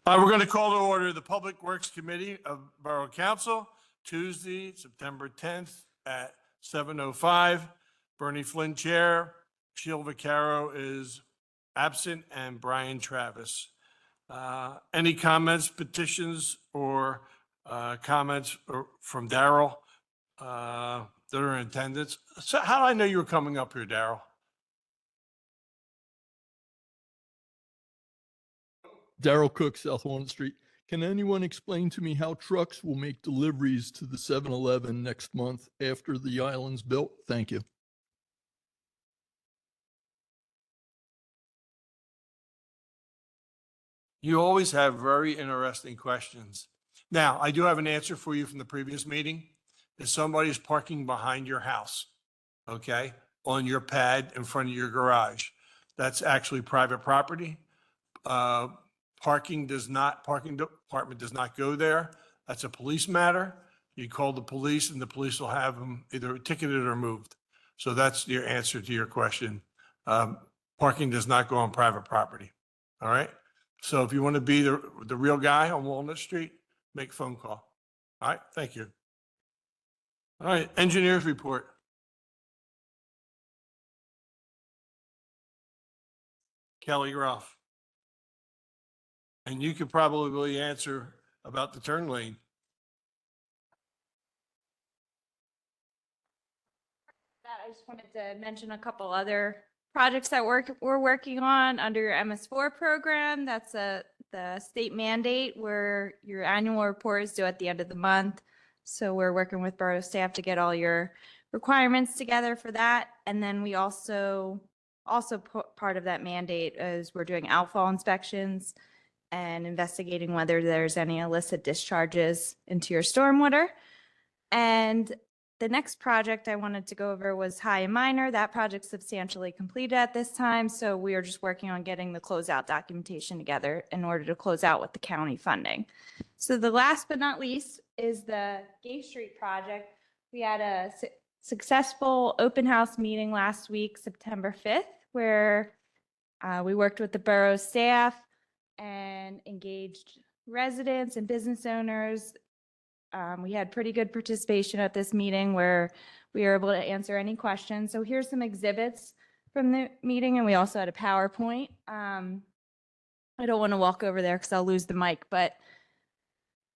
We're going to call to order the Public Works Committee of Borough Council, Tuesday, September 10th at 7:05. Bernie Flynn, Chair. Sheila Vaccaro is absent, and Brian Travis. Any comments, petitions, or comments from Daryl that are in attendance? So how do I know you were coming up here, Daryl? Daryl Cook, South Walnut Street. Can anyone explain to me how trucks will make deliveries to the 7-Eleven next month after the island's built? Thank you. You always have very interesting questions. Now, I do have an answer for you from the previous meeting. If somebody's parking behind your house, okay, on your pad in front of your garage, that's actually private property. Parking department does not go there. That's a police matter. You call the police and the police will have them either ticketed or moved. So that's your answer to your question. Parking does not go on private property. All right. So if you want to be the real guy on Walnut Street, make a phone call. All right. Thank you. All right. Engineers report. Kelly Ruff. And you could probably answer about the turn lane. I just wanted to mention a couple other projects that we're working on under your MS4 program. That's the state mandate where your annual report is due at the end of the month. So we're working with borough staff to get all your requirements together for that. And then we also part of that mandate is we're doing outfall inspections and investigating whether there's any illicit discharges into your stormwater. And the next project I wanted to go over was High and Minor. That project's substantially completed at this time, so we are just working on getting the closeout documentation together in order to close out with the county funding. So the last but not least is the Gay Street project. We had a successful open house meeting last week, September 5th, where we worked with the borough staff and engaged residents and business owners. We had pretty good participation at this meeting where we were able to answer any questions. So here's some exhibits from the meeting, and we also had a PowerPoint. I don't want to walk over there because I'll lose the mic, but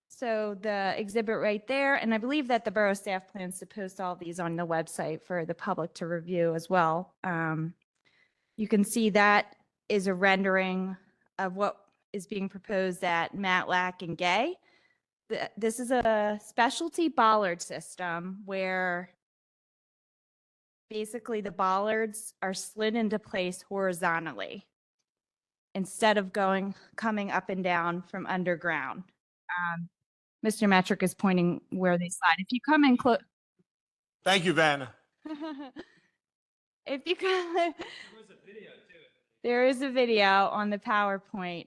so the exhibit right there, and I believe that the borough staff plans to post all these on the website for the public to review as well. You can see that is a rendering of what is being proposed at Matlack and Gay. This is a specialty bollard system where basically the bollards are slid into place horizontally instead of coming up and down from underground. Mr. Metric is pointing where they slide. If you come in close. Thank you, Vanna. If you come. There was a video too. There is a video on the PowerPoint.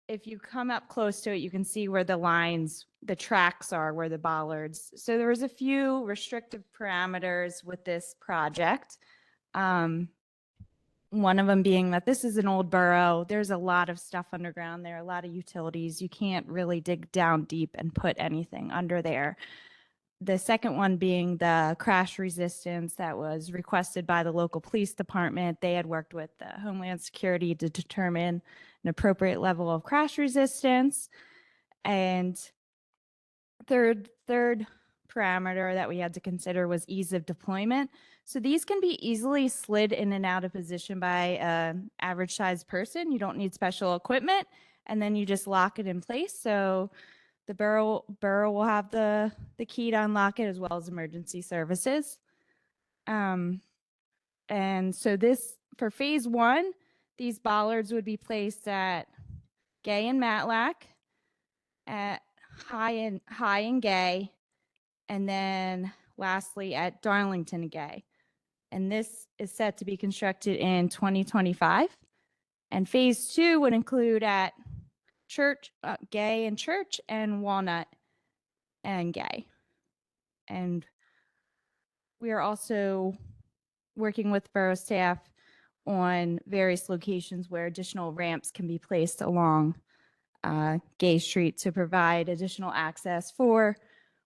If you come up close to it, you can see where the tracks are, where the bollards. So there was a few restrictive parameters with this project. One of them being that this is an old borough. There's a lot of stuff underground there, a lot of utilities. You can't really dig down deep and put anything under there. The second one being the crash resistance that was requested by the local police department. They had worked with the Homeland Security to determine an appropriate level of crash resistance. And third parameter that we had to consider was ease of deployment. So these can be easily slid in and out of position by an average sized person. You don't need special equipment, and then you just lock it in place. So the borough will have the key to unlock it, as well as emergency services. And so for phase one, these bollards would be placed at Gay and Matlack, at High and Gay, and then lastly at Darlington and Gay. And this is set to be constructed in 2025. And phase two would include at Gay and Church, and Walnut and Gay. And we are also working with borough staff on various locations where additional ramps can be placed along Gay Street to provide additional access for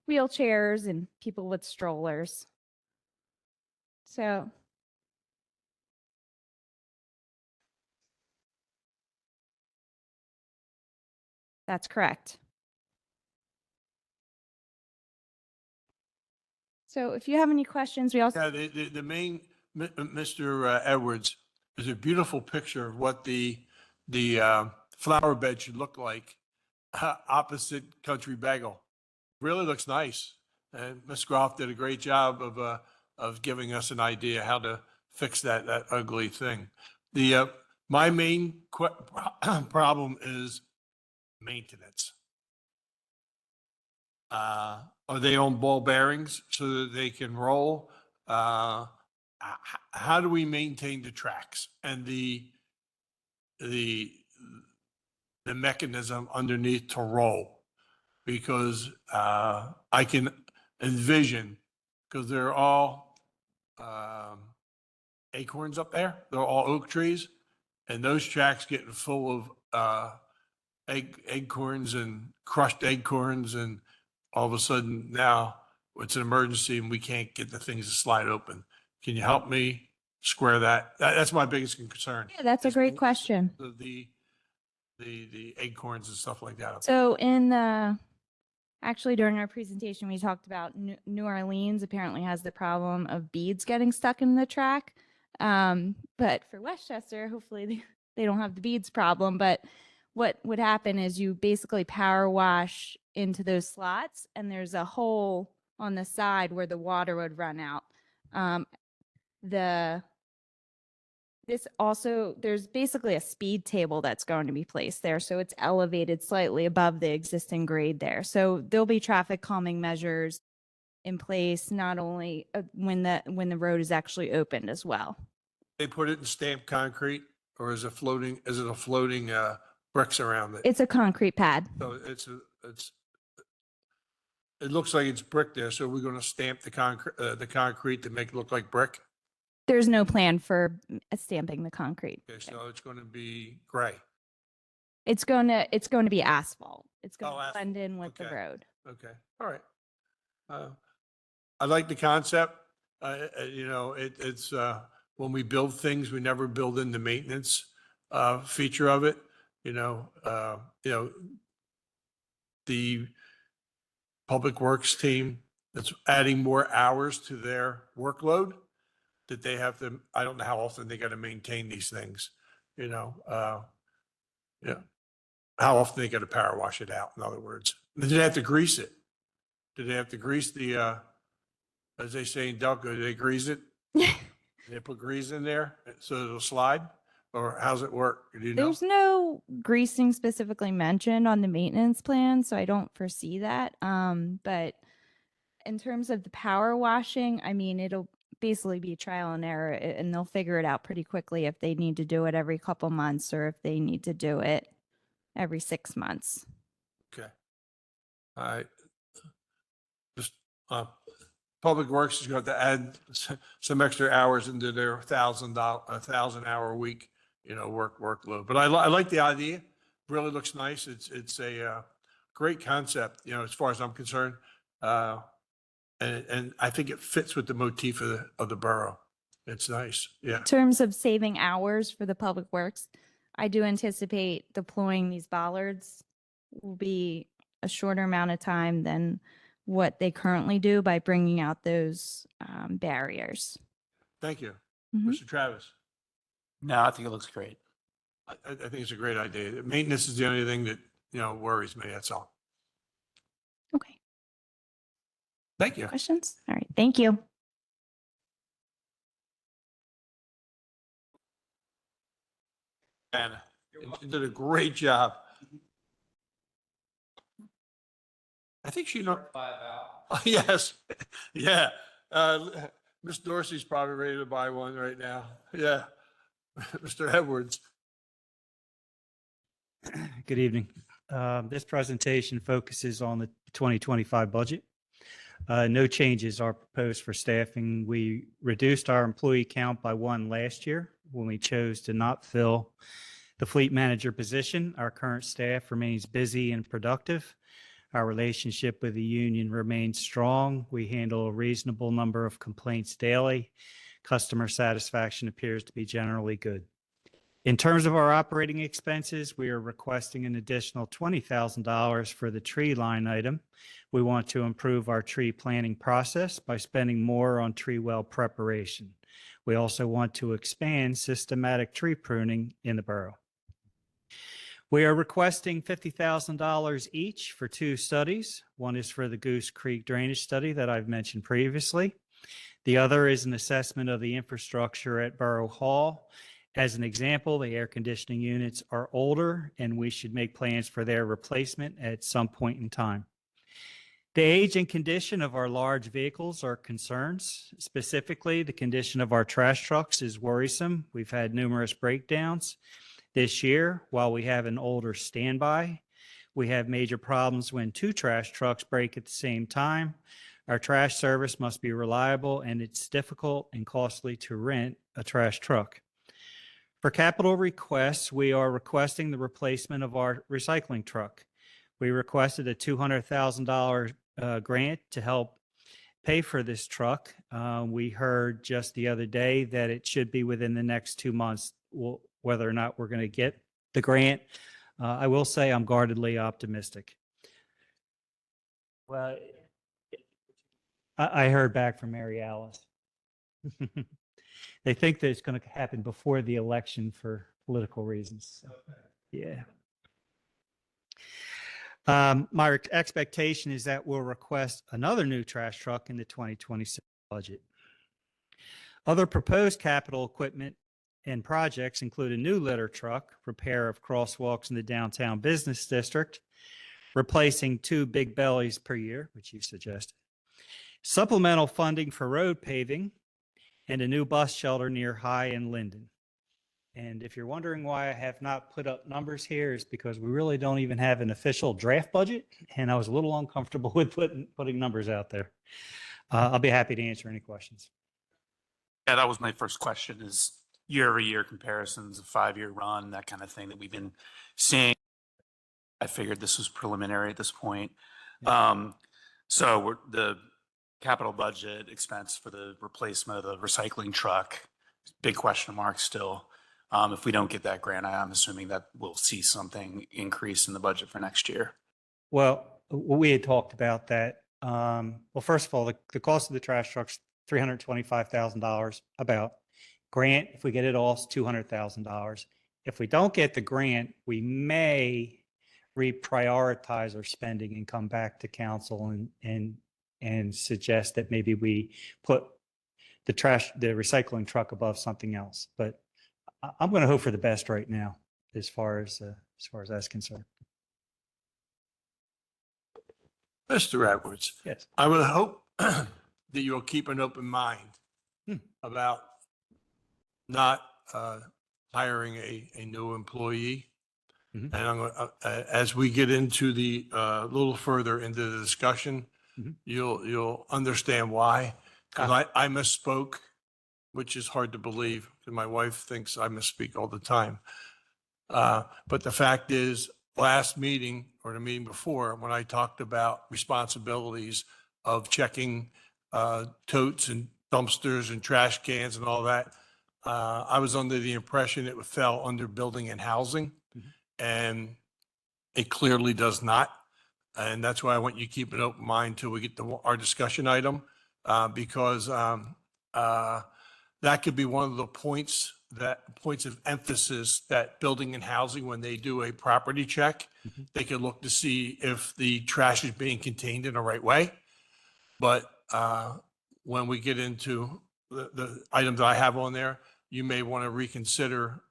wheelchairs and people with strollers. So that's correct. So if you have any questions, we also, Yeah, the main, Mr. Edwards, is a beautiful picture of what the flower bed should look like opposite Country Bagel. Really looks nice. And Ms. Groff did a great job of giving us an idea how to fix that ugly thing. My main problem is maintenance. Are they on ball bearings so that they can roll? How do we maintain the tracks and the mechanism underneath to roll? Because I can envision, because they're all acorns up there, they're all oak trees, and those tracks getting full of acorns and crushed acorns, and all of a sudden now it's an emergency and we can't get the things to slide open. Can you help me square that? That's my biggest concern. yeah, that's a is great question. The acorns and stuff like that. So actually during our presentation, we talked about New Orleans apparently has the problem of beads getting stuck in the track. But for Westchester, hopefully they don't have the beads problem. But what would happen is you basically power wash into those slots and there's a hole on the side where the water would run out. There's basically a speed table that's going to be placed there. So it's elevated slightly above the existing grade there. So there'll be traffic calming measures in place, not only when the road is actually opened as well. They put it in stamped concrete, or is it floating, is it a floating bricks around it? It's a concrete pad. So it looks like it's brick there, so we're gonna stamp the concrete to make it look like brick? There's no plan for stamping the concrete. Okay, so it's gonna be gray. It's going to be asphalt. It's going Oh, to asphalt. blend in with the Okay. road. Okay, all right. I like the concept. It's, when we build things, we never build in the maintenance feature of it. The Public Works team that's adding more hours to their workload that they have to, I don't know how often they got to maintain these things, how often they got to power wash it out, in other words. Did they have to grease it? Did they have to grease as they say in Delco, do they grease it? They put grease in there so it'll slide? Or how's it work? Do you know? There's no greasing specifically mentioned on the maintenance plan, so I don't foresee that. But in terms of the power washing, I mean, it'll basically be trial and error, and they'll figure it out pretty quickly if they need to do it every couple months or if they need to do it every 6 months. Okay. All right. Just, Public Works is going to add some extra hours into their $1,000 a week, workload. But I like the idea. Really looks nice. It's a great concept, as far as I'm concerned. And I think it fits with the motif of the borough. It's nice. Yeah. In terms of saving hours for the Public Works, I do anticipate deploying these bollards will be a shorter amount of time than what they currently do by bringing out those barriers. Thank you. Mhm. Mr. Travis. No, I think it looks great. I think it's a great idea. Maintenance is the only thing that, worries me. That's all. Okay, Thank you. questions? All right, thank you. Anna, you did a great job. I think she know. Yes, yeah. Miss Dorsey's probably ready to buy one right now. Yeah. Mr. Edwards. Good evening. This presentation focuses on the 2025 budget. No changes are proposed for staffing. We reduced our employee count by 1 last year. when we chose to not fill the fleet manager position. Our current staff remains busy and productive. Our relationship with the union remains strong. We handle a reasonable number of complaints daily. Customer satisfaction appears to be generally good. In terms of our operating expenses, we are requesting an additional $20,000 for the tree line item. We want to improve our tree planting process by spending more on tree well preparation. We also want to expand systematic tree pruning in the borough. We are requesting $50,000 each for 2 studies. One is for the Goose Creek drainage study that I've mentioned previously. The other is an assessment of the infrastructure at Borough Hall. As an example, the air conditioning units are older and we should make plans for their replacement at some point in time. The age and condition of our large vehicles are concerns. Specifically, the condition of our trash trucks is worrisome. We've had numerous breakdowns. This year, while we have an older standby, we have major problems when 2 trash trucks break at the same time. Our trash service must be reliable, and it's difficult and costly to rent a trash truck. For capital requests, we are requesting the replacement of our recycling truck. We requested a $200,000 grant to help pay for this truck. We heard just the other day that it should be within the next 2 months. Whether or not we're going to get the grant, I will say I'm guardedly optimistic. Well, I heard back from Mary Alice. They think that it's going to happen before the election for political reasons. So, yeah. My expectation is that we'll request another new trash truck in the 2026 budget. Other proposed capital equipment and projects include a new litter truck, repair of crosswalks in the downtown business district, replacing 2 big bellies per year, which you suggested, supplemental funding for road paving, and a new bus shelter near High and Linden. And if you're wondering why I have not put up numbers here, is because we really don't even have an official draft budget, and I was a little uncomfortable with putting numbers out there. I'll be happy to answer any questions. Yeah, that was my first question, is year-over-year comparisons, a 5-year run, that kind of thing that we've been seeing. I figured this was preliminary at this point. So the capital budget expense for the replacement of the recycling truck, big question mark still. If we don't get that grant, I'm assuming that we'll see something increase in the budget for next year. Well, we had talked about that. Well, first of all, the cost of the trash truck's $325,000 about. Grant, if we get it all, is $200,000. If we don't get the grant, we may reprioritize our spending and come back to council and suggest that maybe we put the recycling truck above something else. But I'm going to hope for the best right now, as far as that's concerned. Mr. Edwards, Yes. I would hope that you'll keep an open mind about not hiring a new employee. Mhm. And I'm gonna, as we get into the little further into the discussion, Mhm. you'll understand why. Because Ah. I misspoke, which is hard to believe, because my wife thinks I misspeak all the time. But the fact is, last meeting or the meeting before, when I talked about responsibilities of checking totes and dumpsters and trash cans and all that, I was under the impression it fell under building and housing, Mhm. and it clearly does not. And that's why I want you to keep an open mind till we get to our discussion item, because that could be one of the points of emphasis that building and housing, when they do a property check, Mhm. they can look to see if the trash is being contained in the right way. But when we get into the items I have on there, you may want to reconsider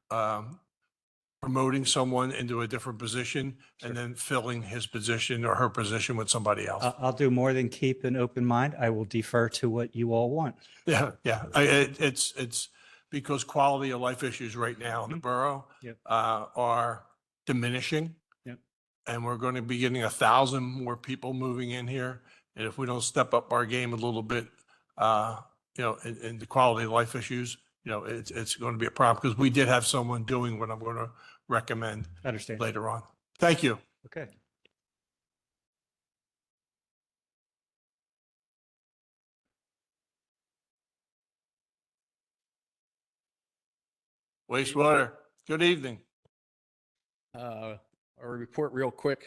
promoting someone into a different position Sure. and then filling his position or her position with somebody else. I'll do more than keep an open mind. I will defer to what you all want. Yeah, yeah. It's because quality of life issues right now in the Mhm. borough Yep. are diminishing. Yep. And we're going to be getting 1,000 more people moving in here. And if we don't step up our game a little bit, in the quality of life issues, it's going to be a problem because we did have someone doing what I'm going to recommend Understand. later on. Thank you. Okay. Wastewater, good evening. I'll report real quick.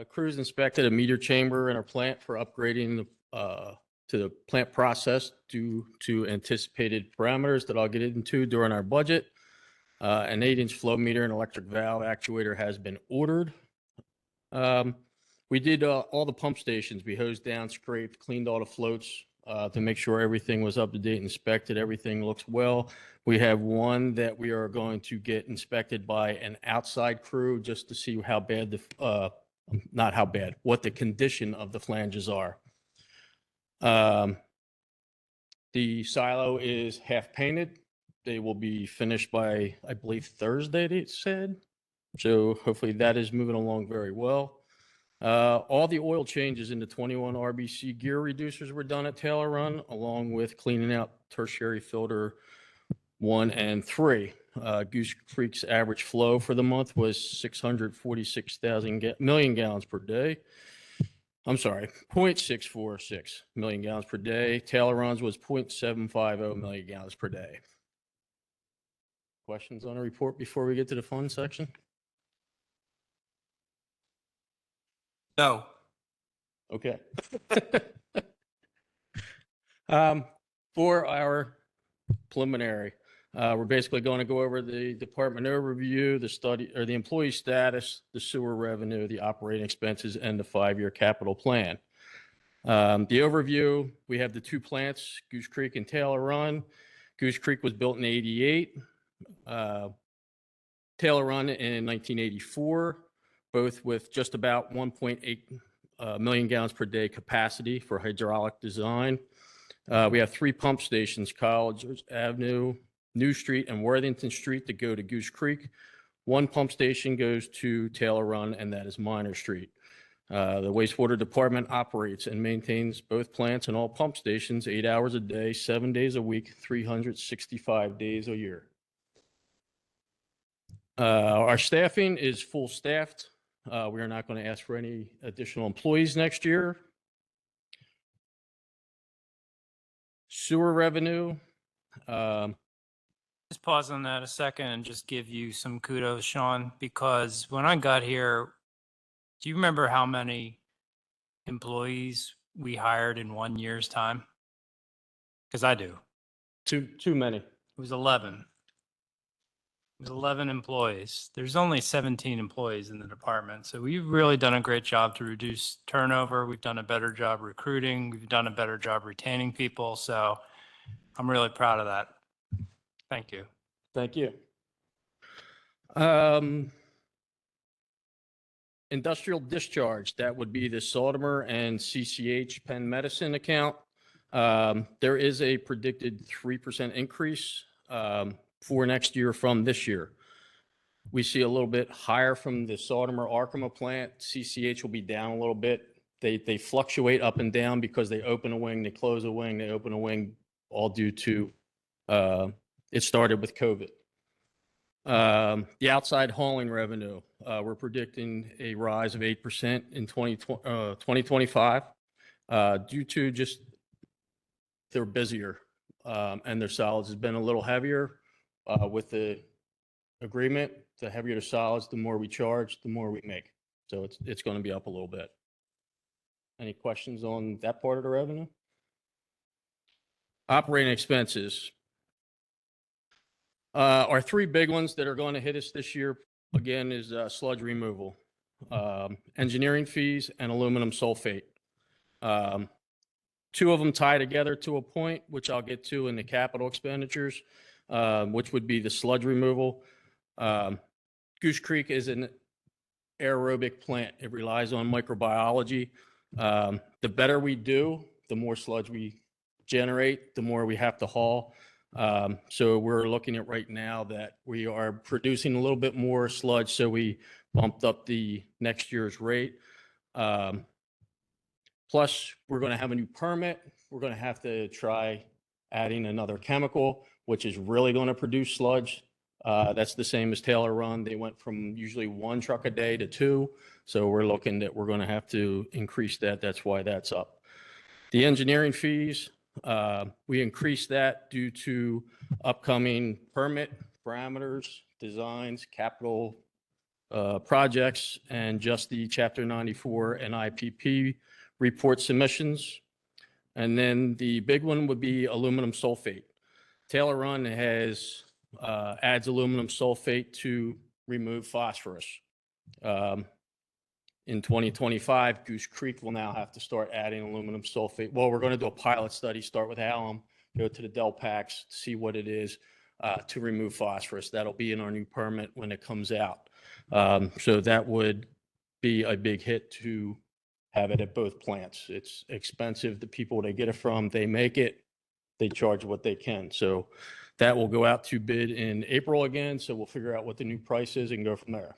Crews inspected a meter chamber in our plant for upgrading to the plant process due to anticipated parameters that I'll get into during our budget. An 8-inch flow meter and electric valve actuator has been ordered. We did all the pump stations. We hosed down, scraped, cleaned all the floats to make sure everything was up to date, inspected. Everything looks well. We have one that we are going to get inspected by an outside crew just to see how bad not how bad, what the condition of the flanges are. The silo is half painted. They will be finished by, I believe, Thursday, they said. So hopefully that is moving along very well. All the oil changes in the 21 RBC gear reducers were done at Taylor Run, along with cleaning out tertiary filter 1 and 3. Goose Creek's average flow for the month was 646,000 million gallons per day. I'm sorry, 0.646 million gallons per day. Taylor Run's was 0.750 million gallons per day. Questions on the report before we get to the fun section? No. Okay. For our preliminary, we're basically going to go over the department overview, the study or the employee status, the sewer revenue, the operating expenses, and the 5-year capital plan. The overview, we have the 2 plants, Goose Creek and Taylor Run. Goose Creek was built in '88. Taylor Run in 1984, both with just about 1.8 million gallons per day capacity for hydraulic design. We have 3 pump stations, College Avenue, New Street, and Worthington Street that go to Goose Creek. 1 pump station goes to Taylor Run, and that is Minor Street. The wastewater department operates and maintains both plants and all pump stations 8 hours a day, 7 days a week, 365 days a year. Our staffing is full staffed. We are not going to ask for any additional employees next year. Sewer revenue. Just pause on that a second and just give you some kudos, Sean, because when I got here, do you remember how many employees we hired in 1 year's time? Because I do. Too many. It was 11. It was 11 employees. There's only 17 employees in the department. So we've really done a great job to reduce turnover. We've done a better job recruiting. We've done a better job retaining people. So I'm really proud of that. Thank you. Thank you. Industrial discharge, that would be the Saltimer and CCH Penn Medicine account. There is a predicted 3% increase for next year from this year. We see a little bit higher from the Saltimer Arkema plant. CCH will be down a little bit. They fluctuate up and down because they open a wing, they close a wing, they open a wing, all due to it started with COVID. The outside hauling revenue, we're predicting a rise of 8% in 2025 due to just they're busier and their solids has been a little heavier with the agreement. The heavier the solids, the more we charge, the more we make. So it's going to be up a little bit. Any questions on that part of the revenue? Operating expenses. Our 3 big ones that are going to hit us this year, again, is sludge removal, engineering fees, and aluminum sulfate. 2 of them tie together to a point, which I'll get to in the capital expenditures, which would be the sludge removal. Goose Creek is an aerobic plant. It relies on microbiology. The better we do, the more sludge we generate, the more we have to haul. So we're looking at right now that we are producing a little bit more sludge, so we bumped up the next year's rate. Plus, we're going to have a new permit. We're going to have to try adding another chemical, which is really going to produce sludge. That's the same as Taylor Run. They went from usually 1 truck a day to 2. So we're looking that we're going to have to increase that. That's why that's up. The engineering fees, we increased that due to upcoming permit parameters, designs, capital projects, and just the Chapter 94 and IPP report submissions. And then the big one would be aluminum sulfate. Taylor Run has adds aluminum sulfate to remove phosphorus. In 2025, Goose Creek will now have to start adding aluminum sulfate. Well, we're going to do a pilot study, start with alum, go to the Delpax, see what it is to remove phosphorus. That'll be in our new permit when it comes out. So that would be a big hit to have it at both plants. It's expensive. The people they get it from, they make it, they charge what they can. So that will go out to bid in April again. So we'll figure out what the new price is and go from there.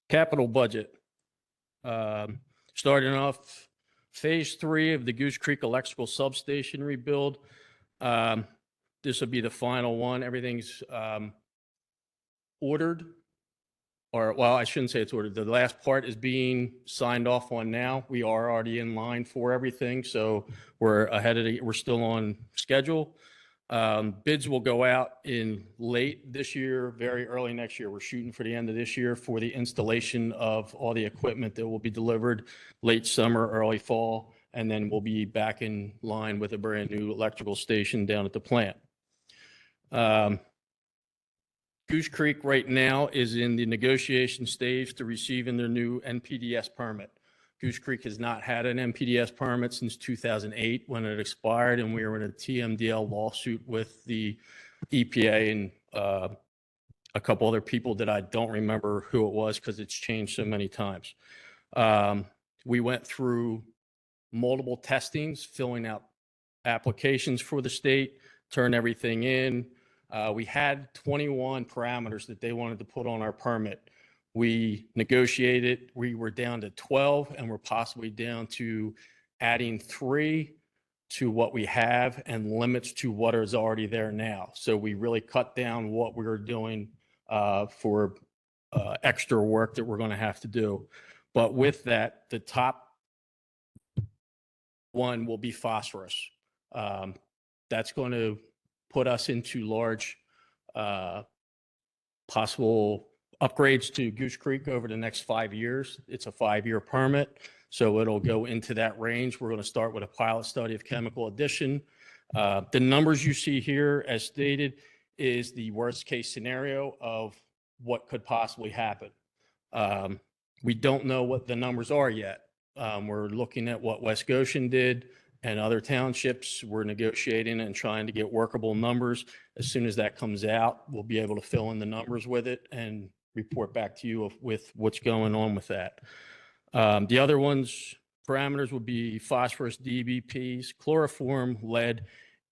Capital budget. Starting off phase 3 of the Goose Creek electrical substation rebuild. This will be the final one. Everything's ordered, or well, I shouldn't say it's ordered. The last part is being signed off on now. We are already in line for everything, so we're ahead of we're still on schedule. Bids will go out in late this year, very early next year. We're shooting for the end of this year for the installation of all the equipment that will be delivered late summer, early fall, and then we'll be back in line with a brand new electrical station down at the plant. Goose Creek right now is in the negotiation stage to receiving their new NPDES permit. Goose Creek has not had an NPDES permit since 2008 when it expired, and we were in a TMDL lawsuit with the EPA and a couple other people that I don't remember who it was because it's changed so many times. We went through multiple testings, filling out applications for the state, turned everything in. We had 21 parameters that they wanted to put on our permit. We negotiated, we were down to 12, and we're possibly down to adding 3 to what we have and limits to what is already there now. So we really cut down what we were doing for extra work that we're going to have to do. But with that, the top one will be phosphorus. That's going to put us into large possible upgrades to Goose Creek over the next 5 years. It's a 5-year permit, so it'll go into that range. We're going to start with a pilot study of chemical addition. The numbers you see here, as stated, is the worst case scenario of what could possibly happen. We don't know what the numbers are yet. We're looking at what West Goshen did and other townships. We're negotiating and trying to get workable numbers. As soon as that comes out, we'll be able to fill in the numbers with it and report back to you with what's going on with that. The other ones, parameters would be phosphorus, DBPs, chloroform, lead,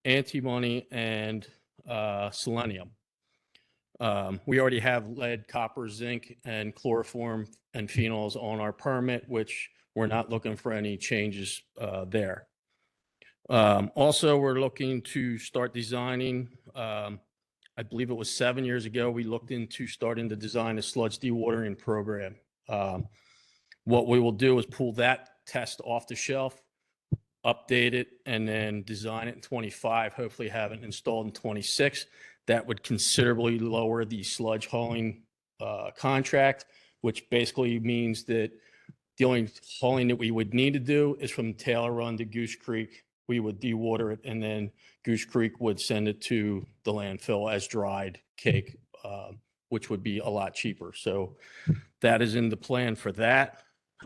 antimony, and selenium. We already have lead, copper, zinc, and chloroform and phenols on our permit, which we're not looking for any changes there. Also, we're looking to start designing, I believe it was 7 years ago, we looked into starting to design a sludge dewatering program. What we will do is pull that test off the shelf, update it, and then design it in 25, hopefully have it installed in 26. That would considerably lower the sludge hauling contract, which basically means that the only hauling that we would need to do is from Taylor Run to Goose Creek. We would dewater it, and then Goose Creek would send it to the landfill as dried cake, which would be a lot cheaper. So that is in the plan for that.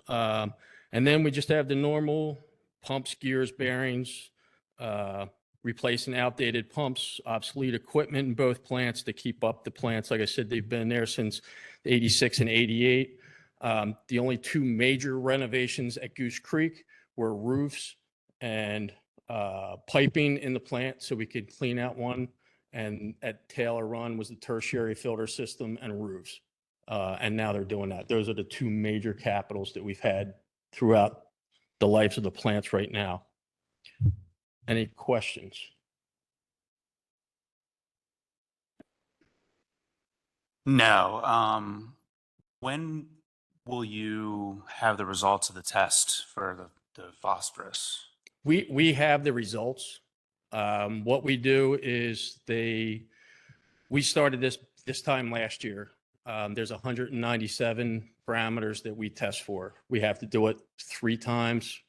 And then we just have the normal pumps, gears, bearings, replacing outdated pumps, obsolete equipment in both plants to keep up the plants. Like I said, they've been there since 86 and 88. The only 2 major renovations at Goose Creek were roofs and piping in the plant so we could clean out one. And at Taylor Run was the tertiary filter system and roofs. And now they're doing that. Those are the 2 major capitals that we've had throughout the lives of the plants right now. Any questions? No. When will you have the results of the test for the phosphorus? We have the results. What we do is we started this time last year. There's 197 parameters that we test for. We have to do it three times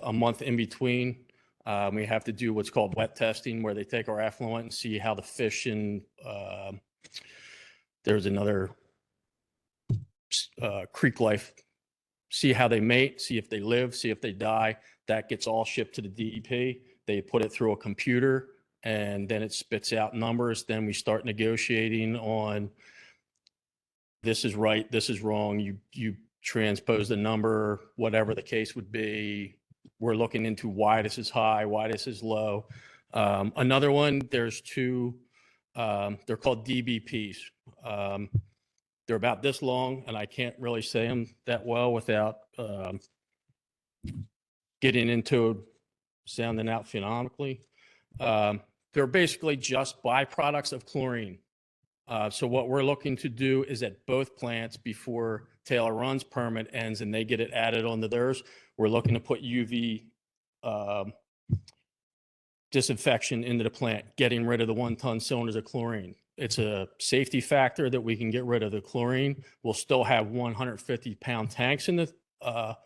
a month in between. We have to do what's called wet testing, where they take our effluent and see how the fish and there's another creek life, see how they mate, see if they live, see if they die. That gets all shipped to the DEP. They put it through a computer, and then it spits out numbers. Then we start negotiating on this is right, this is wrong. You transpose the number, whatever the case would be. We're looking into why this is high, why this is low. Another one, there's two, they're called DBPs. They're about this long, and I can't really say them that well without getting into sounding out phonetically. They're basically just byproducts of chlorine. So what we're looking to do is at both plants, before Taylor Run's permit ends and they get it added onto theirs, we're looking to put UV disinfection into the plant, getting rid of the 1-ton cylinders of chlorine. It's a safety factor that we can get rid of the chlorine. We'll still have 150-pound tanks in the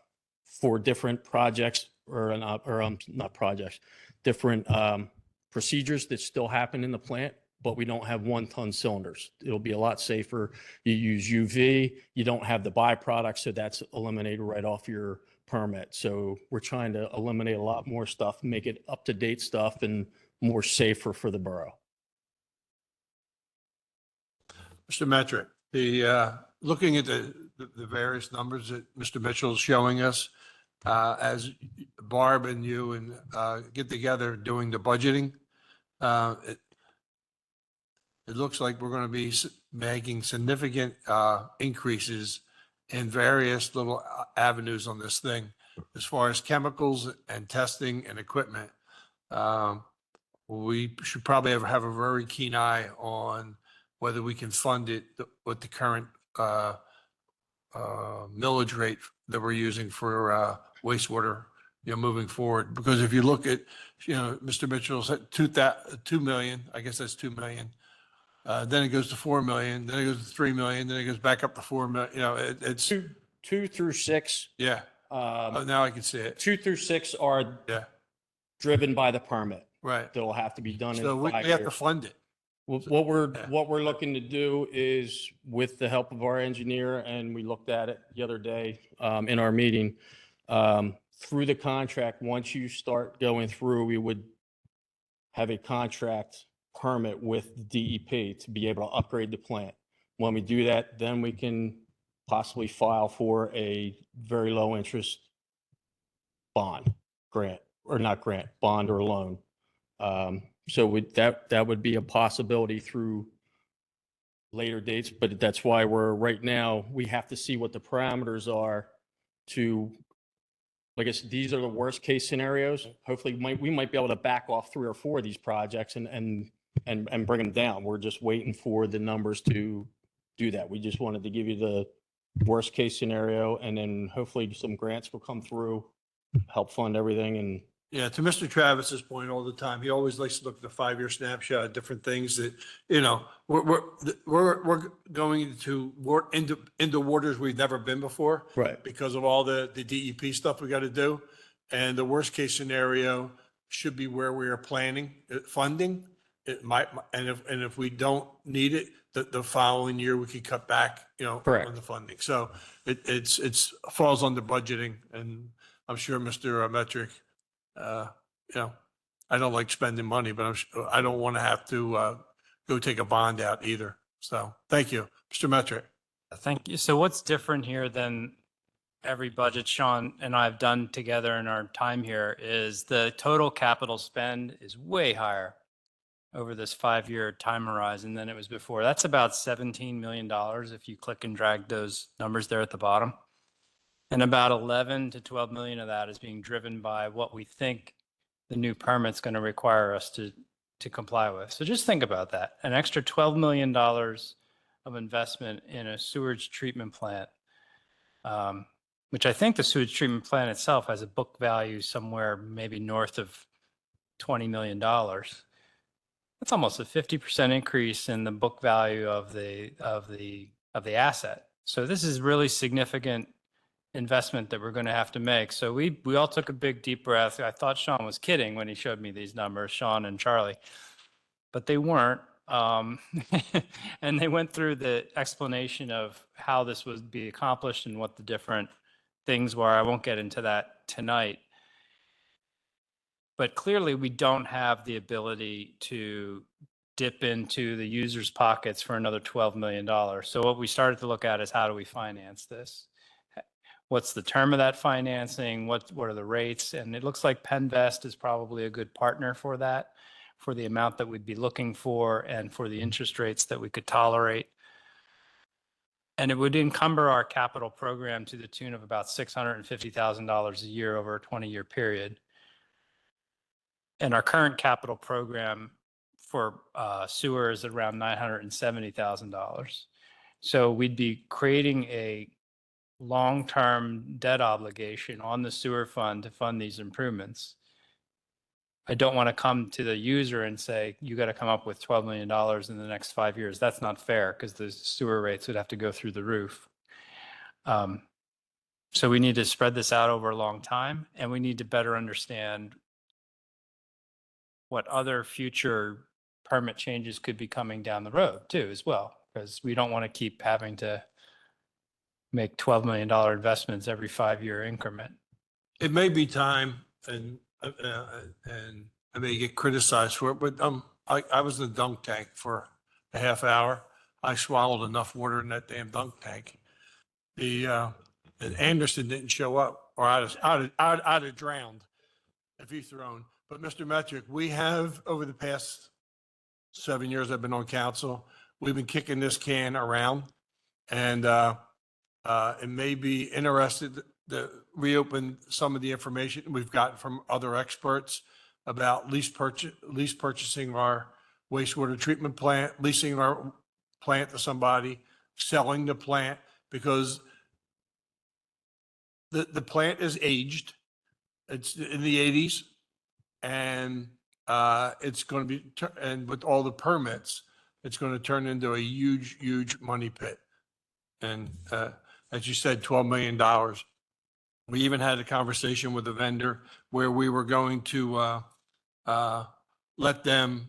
for different projects not projects, different procedures that still happen in the plant, but we don't have 1-ton cylinders. It'll be a lot safer. You use UV, you don't have the byproducts, so that's eliminated right off your permit. So we're trying to eliminate a lot more stuff, make it up-to-date stuff and more safer for the borough. Mr. Metrick, looking at the various numbers that Mr. Mitchell is showing us, as Barb and you and get together doing the budgeting, it looks like we're going to be making significant increases in various little avenues on this thing, as far as chemicals and testing and equipment. We should probably have a very keen eye on whether we can fund it with the current millage rate that we're using for wastewater, moving forward. Because if you look at, Mr. Mitchell said 2 million, I guess that's 2 million. Then it goes to 4 million, then it goes to 3 million, then it goes back up to 4 million, it's, 2 through 6. yeah. Oh, now I can see it. 2 through 6 are Yeah, driven by the permit. right. That'll have to be done So in we 5 have to years. fund it. What Yeah. we're looking to do is, with the help of our engineer, and we looked at it the other day in our meeting, through the contract, once you start going through, we would have a contract permit with the DEP to be able to upgrade the plant. When we do that, then we can possibly file for a very low interest bond grant, or not grant, bond or loan. So that would be a possibility through later dates, but that's why right now, we have to see what the parameters are to, like I said, these are the worst case scenarios. Hopefully we might be able to back off 3 or 4 of these projects and bring them down. We're just waiting for the numbers to do that. We just wanted to give you the worst case scenario, and then hopefully some grants will come through, help fund everything. And Yeah, to Mr. Travis's point all the time, he always likes to look at the 5-year snapshot, different things that, we're going into waters we've never been before. Right. Because of all the DEP stuff we got to do. And the worst case scenario should be where we are planning funding. It might, and if we don't need it, the following year, we could cut back, Correct. on the funding. So it's falls under budgeting, and I'm sure Mr. Metrick, I don't like spending money, but I don't want to have to go take a bond out either. So thank you, Mr. Metrick. Thank you. So what's different here than every budget Sean and I have done together in our time here is the total capital spend is way higher over this 5-year time horizon than it was before. That's about $17 million if you click and drag those numbers there at the bottom. And about 11 to 12 million of that is being driven by what we think the new permit's going to require us to comply with. So just think about that. An extra $12 million of investment in a sewage treatment plant, which I think the sewage treatment plant itself has a book value somewhere maybe north of $20 million. That's almost a 50% increase in the book value of the asset. So this is really significant investment that we're going to have to make. So we all took a big deep breath. I thought Sean was kidding when he showed me these numbers, Sean and Charlie, but they weren't. And they went through the explanation of how this would be accomplished and what the different things were. I won't get into that tonight. But clearly, we don't have the ability to dip into the user's pockets for another $12 million. So what we started to look at is how do we finance this? What's the term of that financing? What are the rates? And it looks like Penvest is probably a good partner for that, for the amount that we'd be looking for and for the interest rates that we could tolerate. And it would encumber our capital program to the tune of about $650,000 a year over a 20-year period. And our current capital program for sewer is around $970,000. So we'd be creating a long-term debt obligation on the sewer fund to fund these improvements. I don't want to come to the user and say, you got to come up with $12 million in the next 5 years. That's not fair because the sewer rates would have to go through the roof. So we need to spread this out over a long time, and we need to better understand what other future permit changes could be coming down the road too, as well, because we don't want to keep having to make $12 million investments every 5-year increment. It may be time, and I may get criticized for it, but I was in the dunk tank for a half hour. I swallowed enough water in that damn dunk tank. And Anderson didn't show up, or I'd have drowned if he's thrown. But Mr. Metrick, we have, over the past 7 years I've been on council, we've been kicking this can around, and it may be interested to reopen some of the information we've gotten from other experts about lease purchasing our wastewater treatment plant, leasing our plant to somebody, selling the plant, because the plant is aged. It's in the 80s, and it's going to be, and with all the permits, it's going to turn into a huge, huge money pit. And as you said, $12 million. We even had a conversation with a vendor where we were going to let them,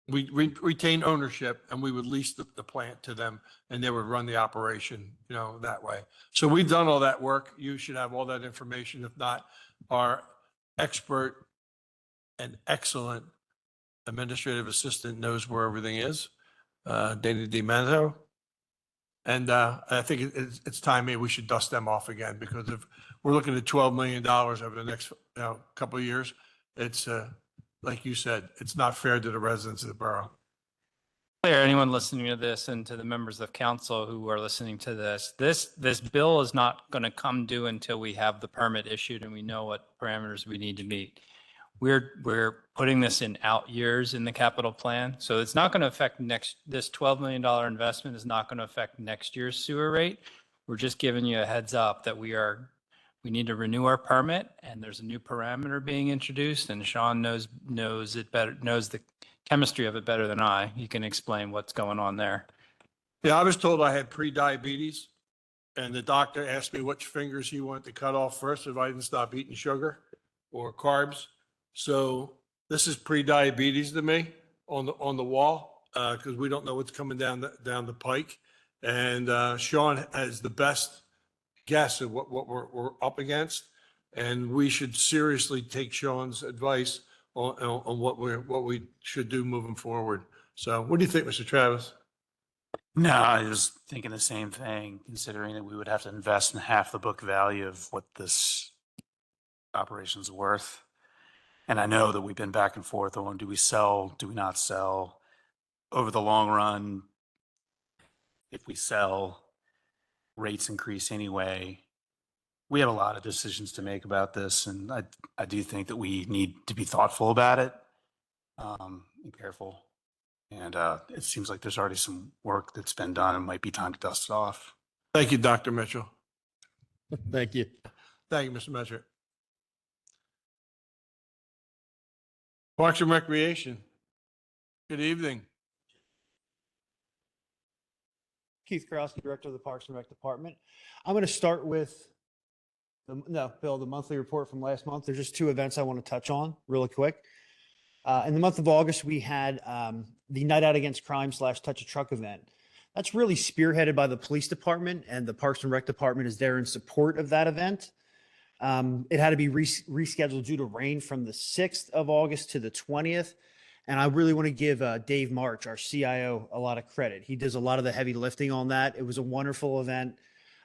we retain ownership, and we would lease the plant to them, and they would run the operation, that way. So we've done all that work. You should have all that information. If not, our expert and excellent administrative assistant knows where everything is, Dana DiManzo. And I think it's time maybe we should dust them off again, because if we're looking at $12 million over the next couple of years, it's like you said, it's not fair to the residents of the borough. Clear, anyone listening to this and to the members of council who are listening to this bill is not going to come due until we have the permit issued and we know what parameters we need to meet. We're putting this in out years in the capital plan. So it's not going to affect this $12 million investment is not going to affect next year's sewer rate. We're just giving you a heads up that we need to renew our permit, and there's a new parameter being introduced, and Sean knows it better, knows the chemistry of it better than I. He can explain what's going on there. Yeah, I was told I had pre-diabetes, and the doctor asked me which fingers he wanted to cut off first if I didn't stop eating sugar or carbs. So this is pre-diabetes to me on the wall, because we don't know what's coming down the pike. And Sean has the best guess of what we're up against, and we should seriously take Sean's advice on what we should do moving forward. So what do you think, Mr. Travis? No, I was thinking the same thing, considering that we would have to invest in half the book value of what this operation's worth. And I know that we've been back and forth on, do we sell, do we not sell? Over the long run, if we sell, rates increase anyway. We have a lot of decisions to make about this, and I do think that we need to be thoughtful about it, and careful. And it seems like there's already some work that's been done and might be time to dust it off. Thank you, Dr. Mitchell. Thank you. Thank you, Mr. Metrick. Parks and Recreation. Good evening. Keith Karowski, Director of the Parks and Rec Department. I'm going to start with, Bill, the monthly report from last month. There's just two events I want to touch on really quick. In the month of August, we had the Night Out Against Crime / Touch a Truck event. That's really spearheaded by the police department, and the Parks and Rec Department is there in support of that event. It had to be rescheduled due to rain from the 6th of August to the 20th. And I really want to give Dave March, our CIO, a lot of credit. He does a lot of the heavy lifting on that. It was a wonderful event.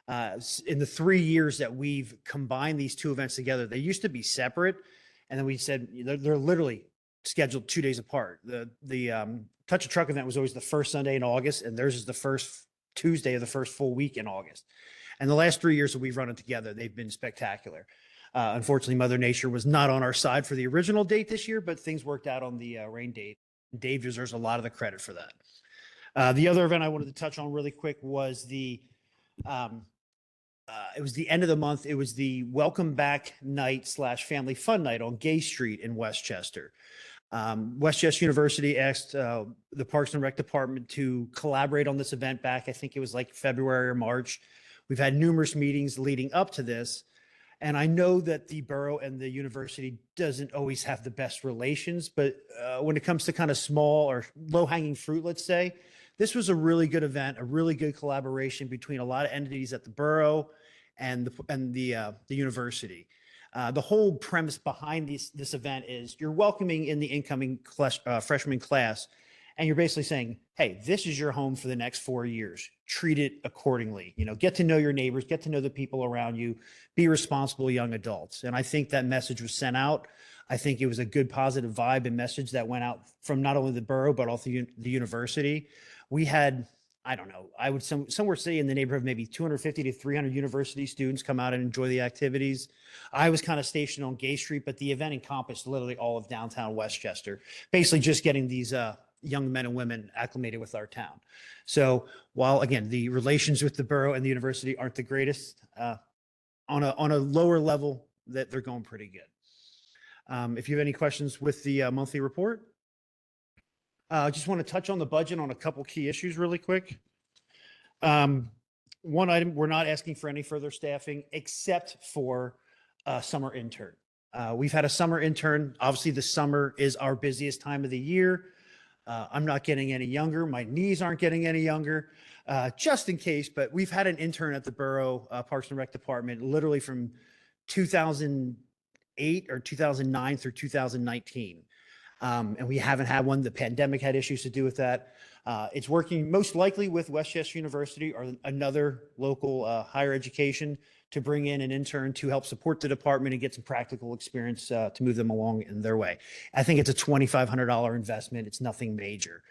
In the 3 years that we've combined these two events together, they used to be separate. And then we said they're literally scheduled 2 days apart. The Touch a Truck event was always the first Sunday in August, and theirs is the first Tuesday of the first full week in August. And the last 3 years that we've run it together, they've been spectacular. Unfortunately, Mother Nature was not on our side for the original date this year, but things worked out on the rain date. Dave deserves a lot of the credit for that. The other event I wanted to touch on really quick was it was the end of the month. It was the Welcome Back Night / Family Fun Night on Gay Street in Westchester. Westchester University asked the Parks and Rec Department to collaborate on this event back. I think it was like February or March. We've had numerous meetings leading up to this. And I know that the borough and the university doesn't always have the best relations, but when it comes to kind of small or low-hanging fruit, let's say, this was a really good event, a really good collaboration between a lot of entities at the borough and the university. The whole premise behind this event is you're welcoming in the incoming freshman class, and you're basically saying, hey, this is your home for the next 4 years. Treat it accordingly. Get to know your neighbors, get to know the people around you, be responsible young adults. And I think that message was sent out. I think it was a good positive vibe and message that went out from not only the borough, but also the university. We had, I don't know, I would somewhere say in the neighborhood of maybe 250 to 300 university students come out and enjoy the activities. I was kind of stationed on Gay Street, but the event encompassed literally all of downtown Westchester, basically just getting these young men and women acclimated with our town. So while, again, the relations with the borough and the university aren't the greatest, on a lower level, that they're going pretty good. If you have any questions with the monthly report, I just want to touch on the budget on a couple key issues really quick. One item, we're not asking for any further staffing except for a summer intern. We've had a summer intern. Obviously, the summer is our busiest time of the year. I'm not getting any younger. My knees aren't getting any younger, just in case. But we've had an intern at the borough Parks and Rec Department literally from 2008 or 2009 through 2019. And we haven't had one. The pandemic had issues to do with that. It's working most likely with Westchester University or another local higher education to bring in an intern to help support the department and get some practical experience to move them along in their way. I think it's a $2,500 investment. It's nothing major.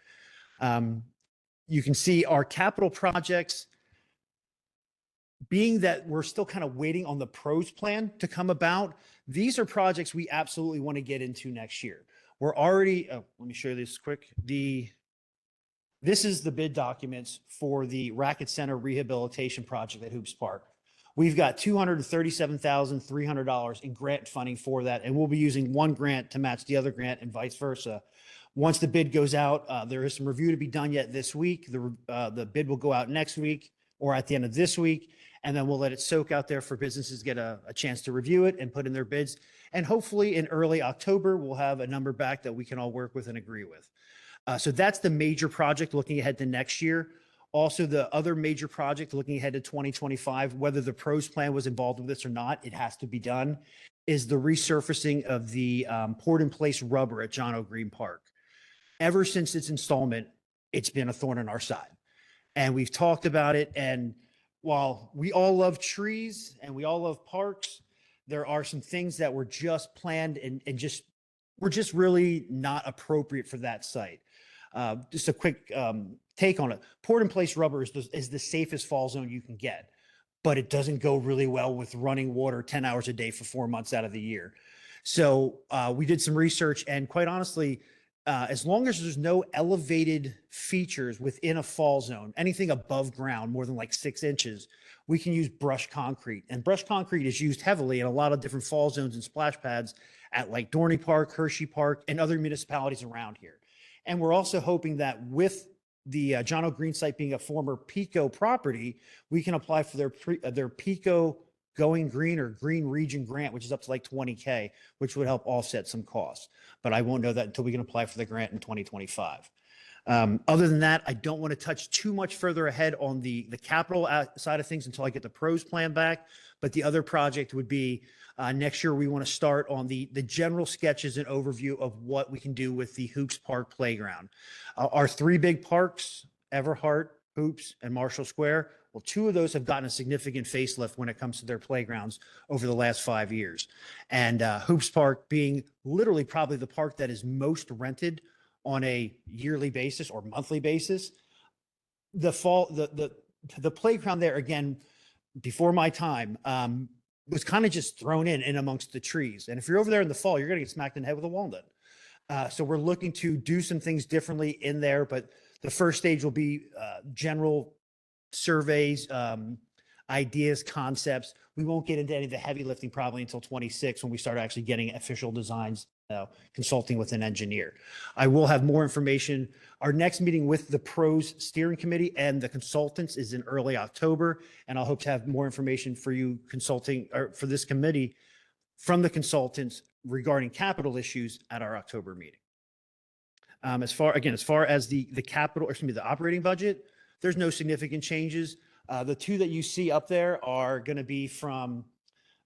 You can see our capital projects, being that we're still kind of waiting on the pros plan to come about. These are projects we absolutely want to get into next year. We're already, let me show you this quick. This is the bid documents for the Racket Center rehabilitation project at Hoops Park. We've got $237,300 in grant funding for that, and we'll be using one grant to match the other grant and vice versa. Once the bid goes out, there is some review to be done yet this week. The bid will go out next week or at the end of this week, and then we'll let it soak out there for businesses to get a chance to review it and put in their bids. And hopefully in early October, we'll have a number back that we can all work with and agree with. So that's the major project looking ahead to next year. Also, the other major project looking ahead to 2025, whether the pros plan was involved with this or not, it has to be done, is the resurfacing of the poured in place rubber at John O. Green Park. Ever since its installment, it's been a thorn in our side. And we've talked about it. And while we all love trees and we all love parks, there are some things that were just planned and were just really not appropriate for that site. Just a quick take on it. Poured in place rubber is the safest fall zone you can get. but it doesn't go really well with running water 10 hours a day for 4 months out of the year. So we did some research, and quite honestly, as long as there's no elevated features within a fall zone, anything above ground more than like 6 inches, we can use brushed concrete. And brushed concrete is used heavily in a lot of different fall zones and splash pads at like Dorney Park, Hershey Park, and other municipalities around here. And we're also hoping that with the John O'Green site being a former PICO property, we can apply for their PICO Going Green or Green Region grant, which is up to like 20K, which would help offset some costs. But I won't know that until we can apply for the grant in 2025. Other than that, I don't want to touch too much further ahead on the capital side of things until I get the pros plan back. But the other project would be next year, we want to start on the general sketches and overview of what we can do with the Hoops Park playground. Our 3 big parks, Everhart, Hoops, and Marshall Square, well, 2 of those have gotten a significant facelift when it comes to their playgrounds over the last 5 years. And Hoops Park being literally probably the park that is most rented on a yearly basis or monthly basis. The playground there, again, before my time, was kind of just thrown in amongst the trees. And if you're over there in the fall, you're going to get smacked in the head with a walnut. So we're looking to do some things differently in there, but the first stage will be general surveys, ideas, concepts. We won't get into any of the heavy lifting probably until 26 when we start actually getting official designs, consulting with an engineer. I will have more information. Our next meeting with the pros steering committee and the consultants is in early October, and I'll hope to have more information for you consulting or for this committee from the consultants regarding capital issues at our October meeting. As far as the capital, or excuse me, the operating budget, there's no significant changes. The 2 that you see up there are going to be from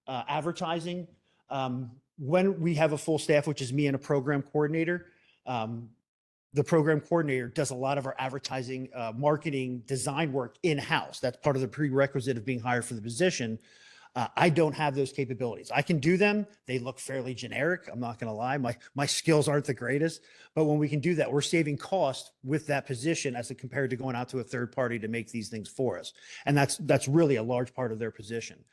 advertising. When we have a full staff, which is me and a program coordinator, the program coordinator does a lot of our advertising, marketing, design work in-house. That's part of the prerequisite of being hired for the position. I don't have those capabilities. I can do them. They look fairly generic. I'm not going to lie. My skills aren't the greatest, but when we can do that, we're saving cost with that position as compared to going out to a third party to make these things for us. And that's really a large part of their position.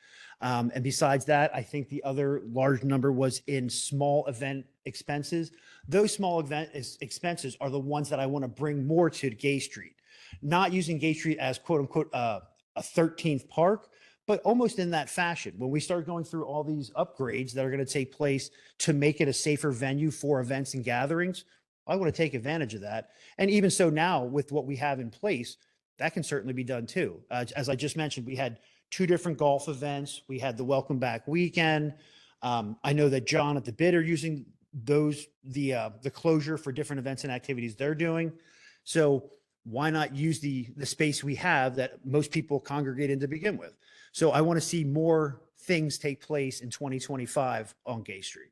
And besides that, I think the other large number was in small event expenses. Those small event expenses are the ones that I want to bring more to Gay Street, not using Gay Street as quote unquote a 13th park, but almost in that fashion. When we start going through all these upgrades that are going to take place to make it a safer venue for events and gatherings, I want to take advantage of that. And even so now with what we have in place, that can certainly be done too. As I just mentioned, we had 2 different golf events. We had the Welcome Back weekend. I know that John at the Bid are using the closure for different events and activities they're doing. So why not use the space we have that most people congregate in to begin with? So I want to see more things take place in 2025 on Gay Street.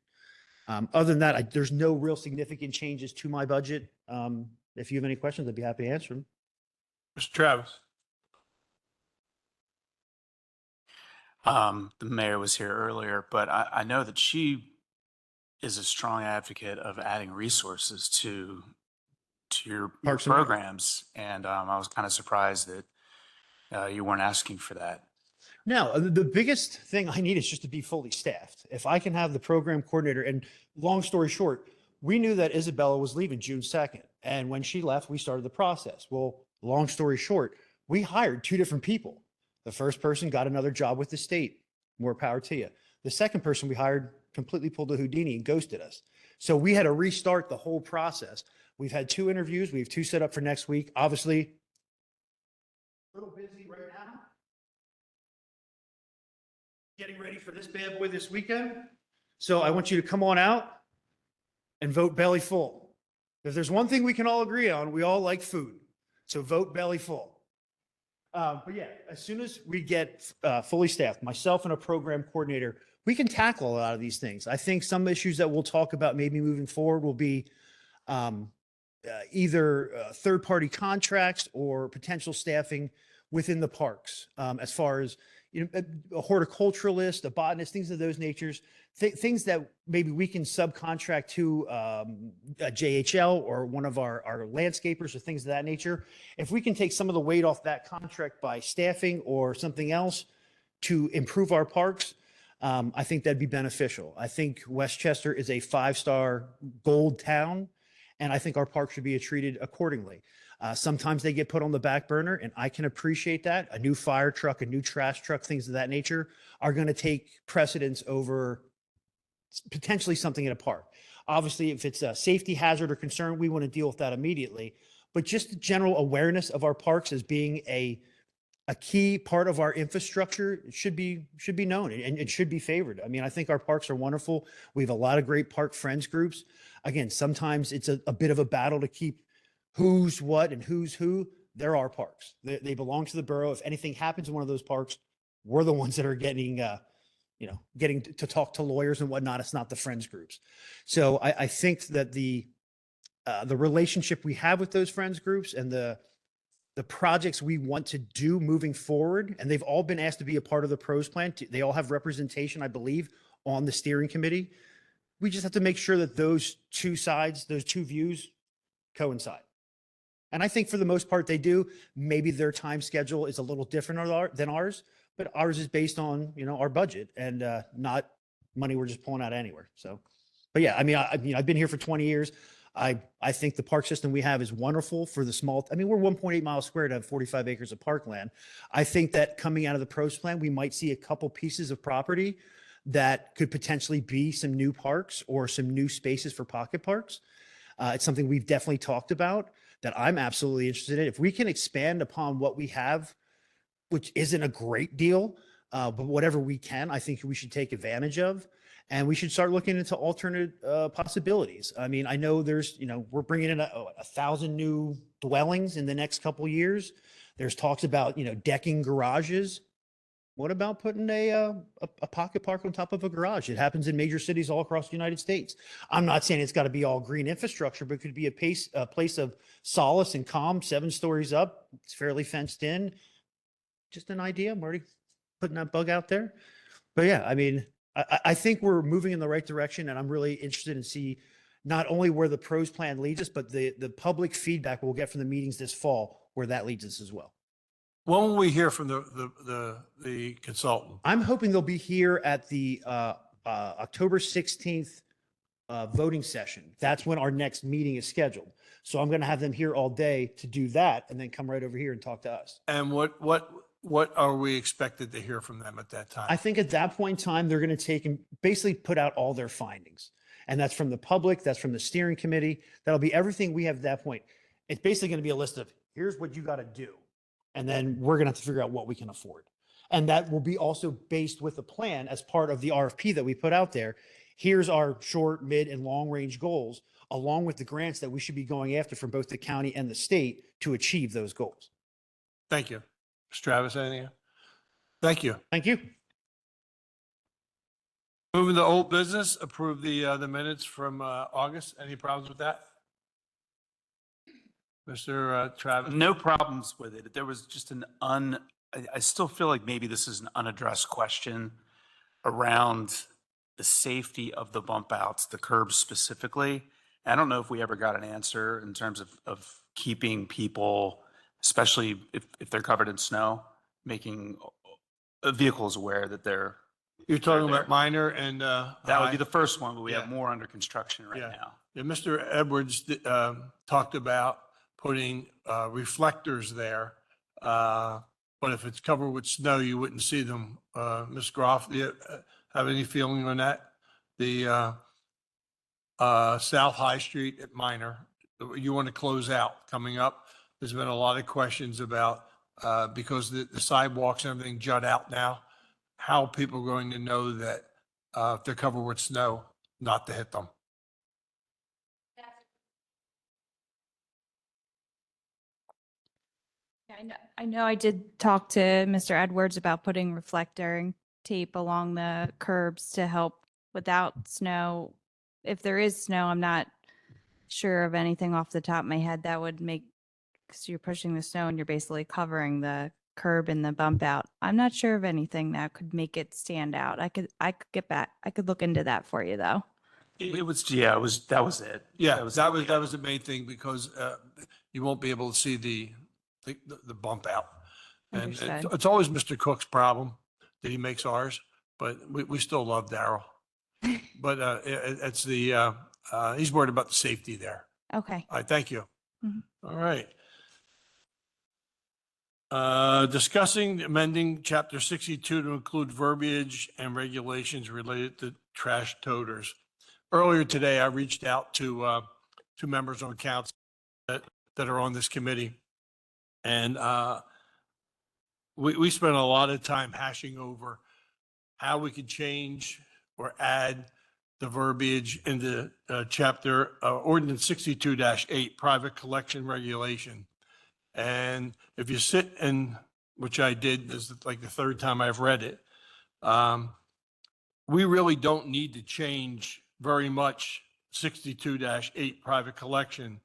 Other than that, there's no real significant changes to my budget. If you have any questions, I'd be happy to answer them. Mr. Travis. The mayor was here earlier, but I know that she is a strong advocate of adding resources to your Parks and Rec. programs. And I was kind of surprised that you weren't asking for that. No, the biggest thing I need is just to be fully staffed. If I can have the program coordinator, and long story short, we knew that Isabella was leaving June 2nd. And when she left, we started the process. Well, long story short, we hired 2 different people. The first person got another job with the state. More power to you. The second person we hired completely pulled a Houdini and ghosted us. So we had to restart the whole process. We've had 2 interviews. We have 2 set up for next week. Obviously, a little busy right now. Getting ready for this bad boy this weekend. So I want you to come on out and vote belly full. If there's one thing we can all agree on, we all like food. So vote belly full. But yeah, as soon as we get fully staffed, myself and a program coordinator, we can tackle a lot of these things. I think some issues that we'll talk about maybe moving forward will be either third-party contracts or potential staffing within the parks, as far as a horticulturalist, a botanist, things of those natures, things that maybe we can subcontract to a JHL or one of our landscapers or things of that nature. If we can take some of the weight off that contract by staffing or something else, to improve our parks, I think that'd be beneficial. I think Westchester is a 5-star gold town, and I think our parks should be treated accordingly. Sometimes they get put on the back burner, and I can appreciate that. A new fire truck, a new trash truck, things of that nature are going to take precedence over potentially something in a park. Obviously, if it's a safety hazard or concern, we want to deal with that immediately. But just the general awareness of our parks as being a key part of our infrastructure should be known and it should be favored. I mean, I think our parks are wonderful. We have a lot of great park friends groups. Again, sometimes it's a bit of a battle to keep who's what and who's who. They're our parks. They belong to the borough. If anything happens in one of those parks, we're the ones that are getting to talk to lawyers and whatnot. It's not the friends groups. So I think that the relationship we have with those friends groups and the projects we want to do moving forward, and they've all been asked to be a part of the pros plan. They all have representation, I believe, on the steering committee. We just have to make sure that those two sides, those two views coincide. And I think for the most part, they do. Maybe their time schedule is a little different than ours, but ours is based on, our budget and not money we're just pulling out anywhere. So, but yeah, I mean, I've been here for 20 years. I think the park system we have is wonderful for the small. I mean, we're 1.8 miles square to have 45 acres of parkland. I think that coming out of the pros plan, we might see a couple pieces of property that could potentially be some new parks or some new spaces for pocket parks. It's something we've definitely talked about that I'm absolutely interested in. If we can expand upon what we have, which isn't a great deal, but whatever we can, I think we should take advantage of. And we should start looking into alternate possibilities. I mean, I know there's, we're bringing in 1,000 new dwellings in the next couple of years. There's talks about, decking garages. What about putting a pocket park on top of a garage? It happens in major cities all across the United States. I'm not saying it's got to be all green infrastructure, but it could be a place of solace and calm, 7 stories up. It's fairly fenced in. Just an idea. I'm already putting that bug out there. But yeah, I mean, I think we're moving in the right direction, and I'm really interested in see not only where the pros plan leads us, but the public feedback we'll get from the meetings this fall, where that leads us as well. When will we hear from the consultant? I'm hoping they'll be here at the October 16th voting session. That's when our next meeting is scheduled. So I'm going to have them here all day to do that, and then come right over here and talk to us. And what are we expected to hear from them at that time? I think at that point in time, they're going to take and basically put out all their findings. And that's from the public, that's from the steering committee. That'll be everything we have at that point. It's basically going to be a list of, here's what you got to do. And then we're going to have to figure out what we can afford. And that will be also based with a plan as part of the RFP that we put out there. Here's our short, mid, and long range goals, along with the grants that we should be going after from both the county and the state to achieve those goals. Thank you. Mr. Travis, anything? Thank you. Thank you. Moving to old business, approve the minutes from August. Any problems with that? Mr. Travis? No problems with it. There was just I still feel like maybe this is an unaddressed question around the safety of the bump outs, the curbs specifically. I don't know if we ever got an answer in terms of keeping people, especially if they're covered in snow, making vehicles aware that they're. You're talking about minor and. That would be the first one, but we Yeah. have more under construction right Yeah. now. Yeah, Mr. Edwards talked about putting reflectors there. But if it's covered with snow, you wouldn't see them. Ms. Groff, do you have any feeling on that? The South High Street at Minor, you want to close out coming up. There's been a lot of questions about, because the sidewalks and everything jut out now, how people are going to know that if they're covered with snow, not to hit them. Yeah, I know I did talk to Mr. Edwards about putting reflector tape along the curbs to help without snow. If there is snow, I'm not sure of anything off the top of my head that would make, because you're pushing the snow and you're basically covering the curb and the bump out. I'm not sure of anything that could make it stand out. I could get back. I could look into that for you though. That was it. Yeah, That was that was the main thing, because you won't be able to see the bump out. And Understood. it's always Mr. Cook's problem that he makes ours, but we still love Daryl. But it's he's worried about the safety there. Okay. All right, thank you. Mhm. All right. Discussing amending chapter 62 to include verbiage and regulations related to trash toters. Earlier today, I reached out to members on council that are on this committee. And we spent a lot of time hashing over how we could change or add the verbiage in the chapter ordinance 62-8 private collection regulation. And if you sit and, which I did, this is like the third time I've read it, we really don't need to change very much 62-8 private collection.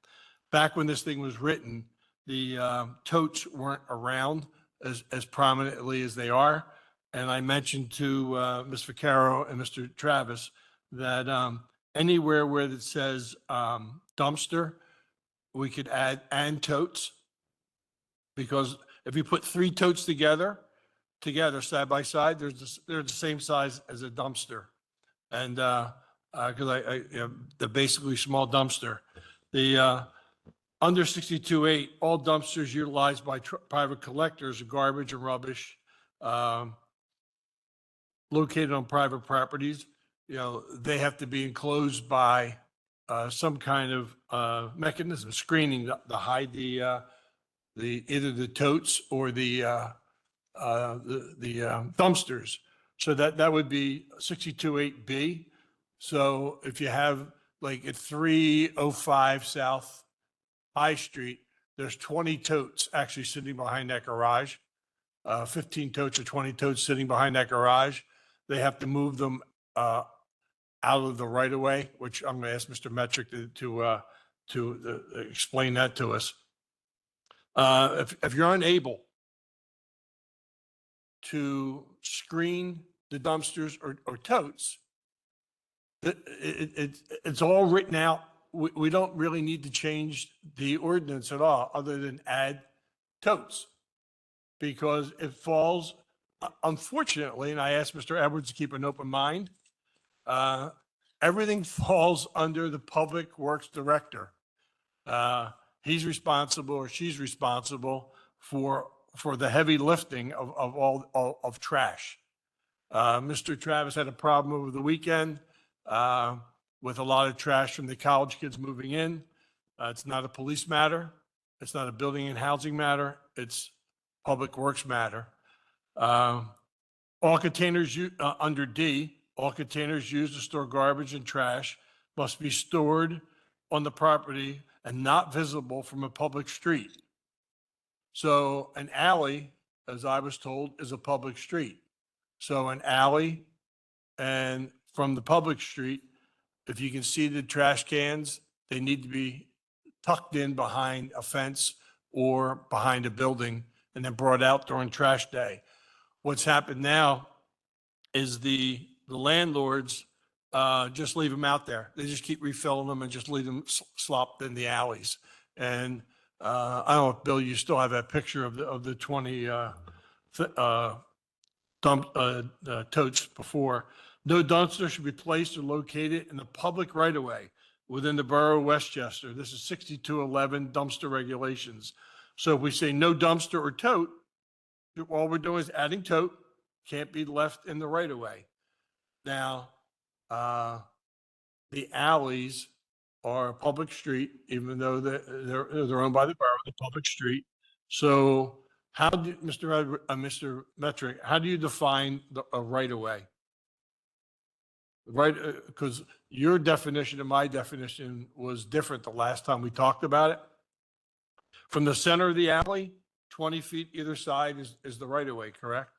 Back when this thing was written, the totes weren't around as prominently as they are. And I mentioned to Ms. Vaccaro and Mr. Travis that anywhere where it says dumpster, we could add and totes. Because if you put 3 totes together side by side, they're the same size as a dumpster. And because they're basically small dumpster. The under 62-8, all dumpsters utilized by private collectors of garbage and rubbish located on private properties, they have to be enclosed by some kind of mechanism, screening to hide the either the totes or the dumpsters. So that would be 62-8B. So if you have like at 305 South High Street, there's 20 totes actually sitting behind that garage. 15 totes or 20 totes sitting behind that garage. They have to move them out of the right of way, which I'm going to ask Mr. Metric to explain that to us. If you're unable to screen the dumpsters or totes, it's all written out. We don't really need to change the ordinance at all, other than add totes. Because it falls, unfortunately, and I asked Mr. Edwards to keep an open mind, everything falls under the Public Works Director. He's responsible or she's responsible for the heavy lifting of all of trash. Mr. Travis had a problem over the weekend with a lot of trash from the college kids moving in. It's not a police matter. It's not a building and housing matter. It's Public Works matter. All containers under D, all containers used to store garbage and trash must be stored on the property and not visible from a public street. So an alley, as I was told, is a public street. So an alley and from the public street, if you can see the trash cans, they need to be tucked in behind a fence or behind a building and then brought out during trash day. What's happened now is the landlords just leave them out there. They just keep refilling them and just leave them slopped in the alleys. And I don't know if, Bill, you still have that picture of the 20 totes before. No dumpster should be placed or located in the public right-of-way within the borough of Westchester. This is 6211 dumpster regulations. So if we say no dumpster or tote, all we're doing is adding tote, can't be left in the right-of-way. Now, the alleys are a public street, even though they're owned by the borough, the public street. So how do, Mr. Metric, how do you define a right-of-way? Right, because your definition and my definition was different the last time we talked about it. From the center of the alley, 20 feet either side is the right-of-way, correct?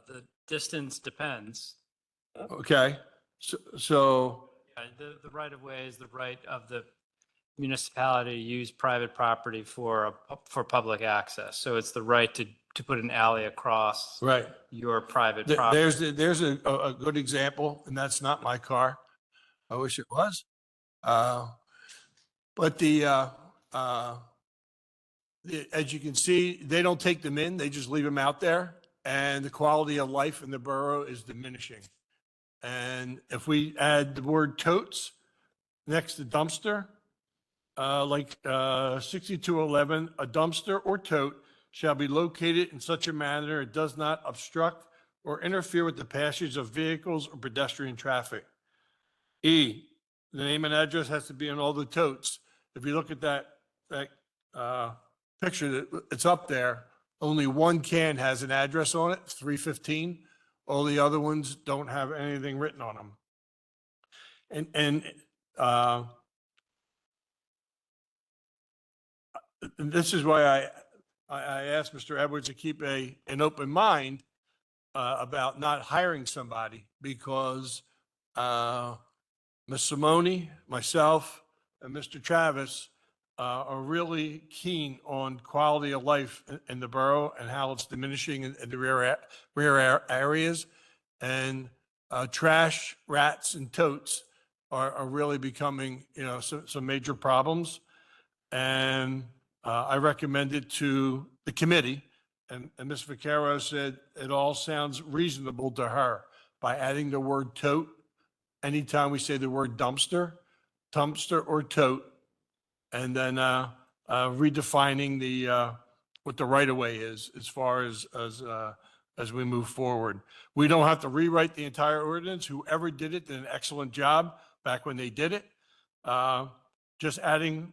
The distance depends. Okay, so The right of way is the right of the municipality to use private property for public access. So it's the right to put an alley across right. your private property. There's a good example, and that's not my car. I wish it was. But as you can see, they don't take them in, they just leave them out there, and the quality of life in the borough is diminishing. And if we add the word totes next to dumpster, like 6211, a dumpster or tote shall be located in such a manner it does not obstruct or interfere with the passage of vehicles or pedestrian traffic. E, the name and address has to be on all the totes. If you look at that picture that it's up there, only one can has an address on it, 315. All the other ones don't have anything written on them. And this is why I asked Mr. Edwards to keep an open mind about not hiring somebody, because Ms. Simone, myself, and Mr. Travis are really keen on quality of life in the borough and how it's diminishing in the rear areas. And trash, rats, and totes are really becoming, some major problems. And I recommended to the committee, and Ms. Vaccaro said it all sounds reasonable to her by adding the word tote. Anytime we say the word dumpster or tote, and then redefining what the right of way is as far as we move forward. We don't have to rewrite the entire ordinance. Whoever did it did an excellent job back when they did it. Just adding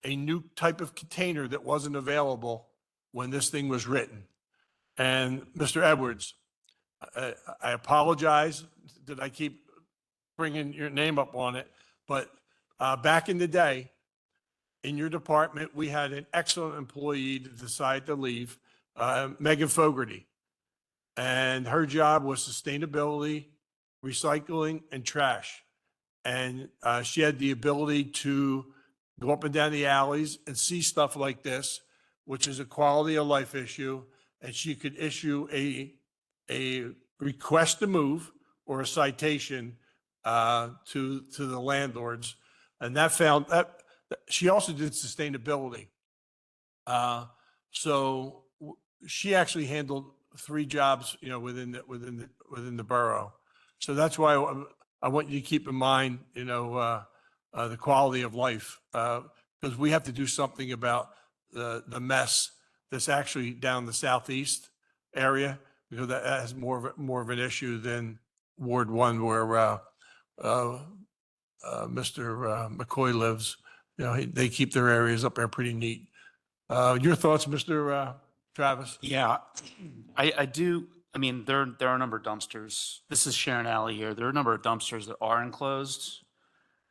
a new type of container that wasn't available when this thing was written. And Mr. Edwards, I apologize that I keep bringing your name up on it, but back in the day, in your department, we had an excellent employee that decided to leave, Megan Fogarty. And her job was sustainability, recycling, and trash. And she had the ability to go up and down the alleys and see stuff like this, which is a quality of life issue. And she could issue a request to move or a citation to the landlords. And that she also did sustainability. So she actually handled 3 jobs, within the borough. So that's why I want you to keep in mind, the quality of life, because we have to do something about the mess that's actually down the southeast area, because that has more of an issue than Ward 1, where Mr. McCoy lives. They keep their areas up there pretty neat. Your thoughts, Mr. Travis? Yeah, I do. I mean, there are a number of dumpsters. This is Sharon Alley here. There are a number of dumpsters that are enclosed.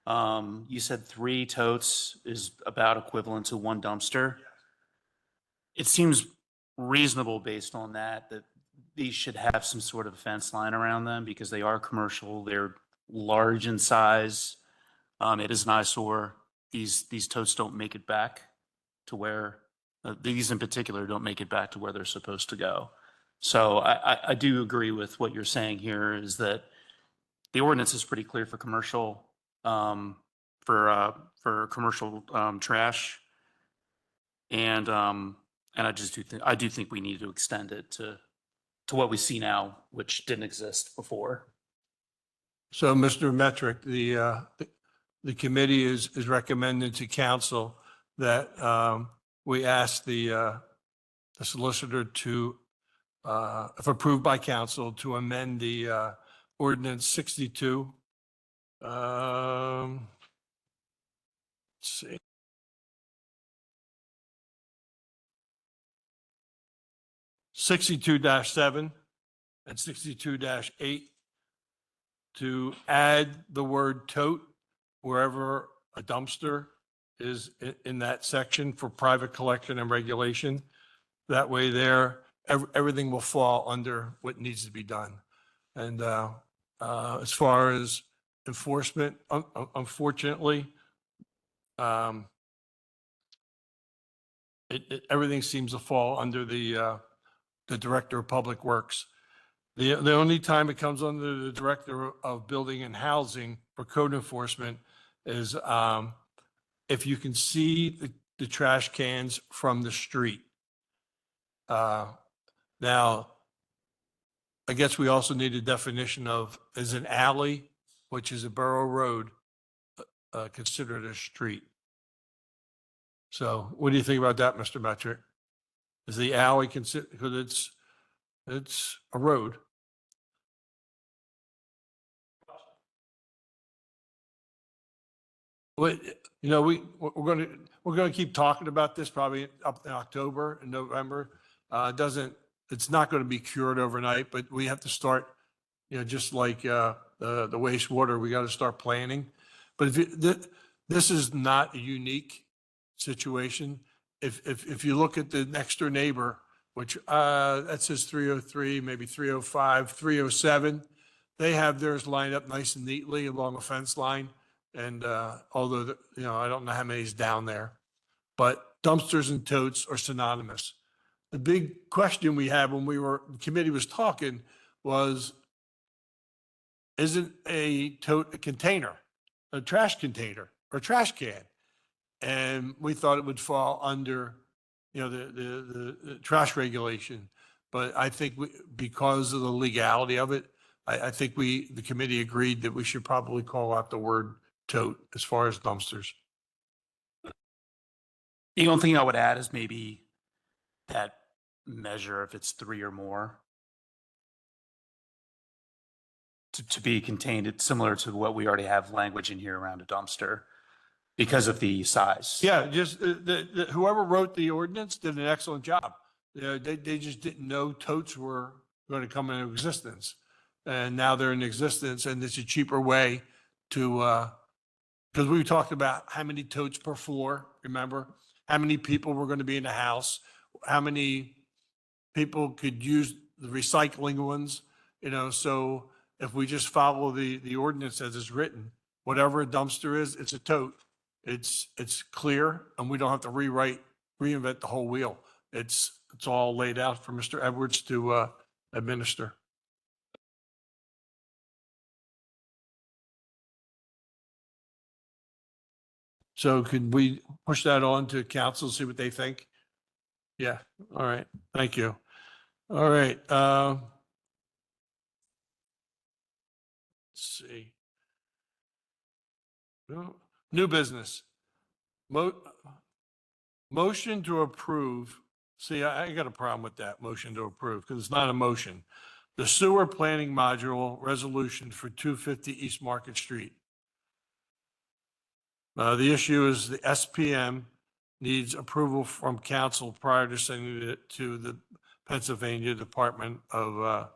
You said 3 totes is about equivalent to 1 dumpster. It seems reasonable based on that these should have some sort of fence line around them, because they are commercial. They're large in size. It is an eyesore. These totes don't make it back to where, these in particular don't make it back to where they're supposed to go. So I do agree with what you're saying here, is that the ordinance is pretty clear for commercial, trash. And I do think we need to extend it to what we see now, which didn't exist before. So, Mr. Metric, the committee is recommending to council that we ask the solicitor to, if approved by council, to amend the ordinance 62. Let's see. (62-7) and 62-8 to add the word tote wherever a dumpster is in that section for private collection and regulation. That way everything will fall under what needs to be done. And as far as enforcement, unfortunately, everything seems to fall under the Director of Public Works. The only time it comes under the Director of Building and Housing for code enforcement is if you can see the trash cans from the street. Now, I guess we also need a definition of, is an alley, which is a borough road, considered a street? So what do you think about that, Mr. Metrick? Is the alley considered, because it's a road? Well, you know, we're going to keep talking about this probably up in October and November. It's not going to be cured overnight, but we have to start, you know, just like the wastewater, we got to start planning. But this is not a unique situation. If you look at the next door neighbor, which that says 303, maybe 305, 307, they have theirs lined up nice and neatly along a fence line. And although, you know, I don't know how many's down there, but dumpsters and totes are synonymous. The big question we had when the committee was talking was, isn't a tote a container, a trash container or a trash can? And we thought it would fall under, you know, the trash regulation. But I think because of the legality of it, I think the committee agreed that we should probably call out the word tote as far as dumpsters. The only thing I would add is maybe that measure, if it's 3 or more, to be contained. It's similar to what we already have language in here around a dumpster because of the size. Yeah, just whoever wrote the ordinance did an excellent job. You know, they just didn't know totes were going to come into existence. And now they're in existence, and it's a cheaper way to, because we talked about how many totes per floor, remember? How many people were going to be in the house? How many people could use the recycling ones? You know, so if we just follow the ordinance as it's written, whatever a dumpster is, it's a tote. It's clear, and we don't have to reinvent the whole wheel. It's all laid out for Mr. Edwards to administer. So could we push that on to council, see what they think? Yeah, all right, thank you. All right. Let's see. New business. Motion to approve. See, I got a problem with that motion to approve because it's not a motion. The sewer planning module resolution for 250 East Market Street. The issue is the SPM needs approval from council prior to sending it to the Pennsylvania Department of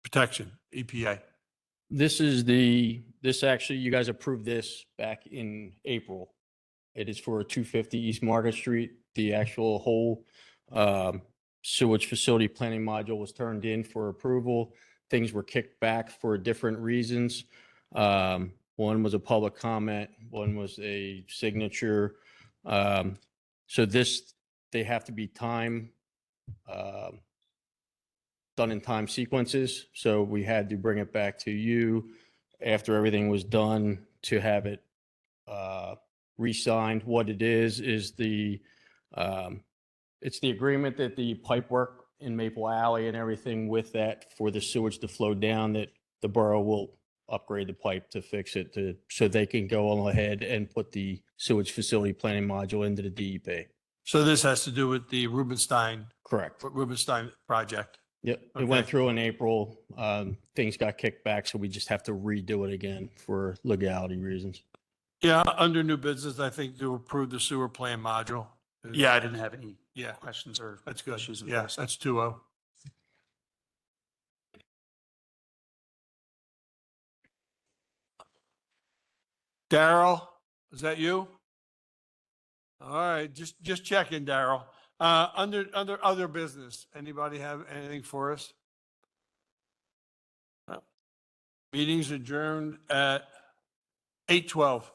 Protection, EPA. This actually, you guys approved this back in April. It is for 250 East Market Street. The actual whole sewage facility planning module was turned in for approval. Things were kicked back for different reasons. One was a public comment, one was a signature. So they have to be done in time sequences. So we had to bring it back to you after everything was done to have it re-signed. What it is it's the agreement that the pipe work in Maple Alley and everything with that for the sewage to flow down, that the borough will upgrade the pipe to fix it so they can go on ahead and put the sewage facility planning module into the DEP. So this has to do with the Rubenstein Correct. project. Yep. It Okay. went through in April. Things got kicked back, so we just have to redo it again for legality reasons. Yeah, under new business, I think to approve the sewer plan module. Yeah, I didn't have any Yeah, questions or that's good. issues. with Yes, that. that's 2-0. Daryl, is that you? All right, just checking, Daryl. Under other business, anybody have anything for us? Meetings adjourned at 8:12.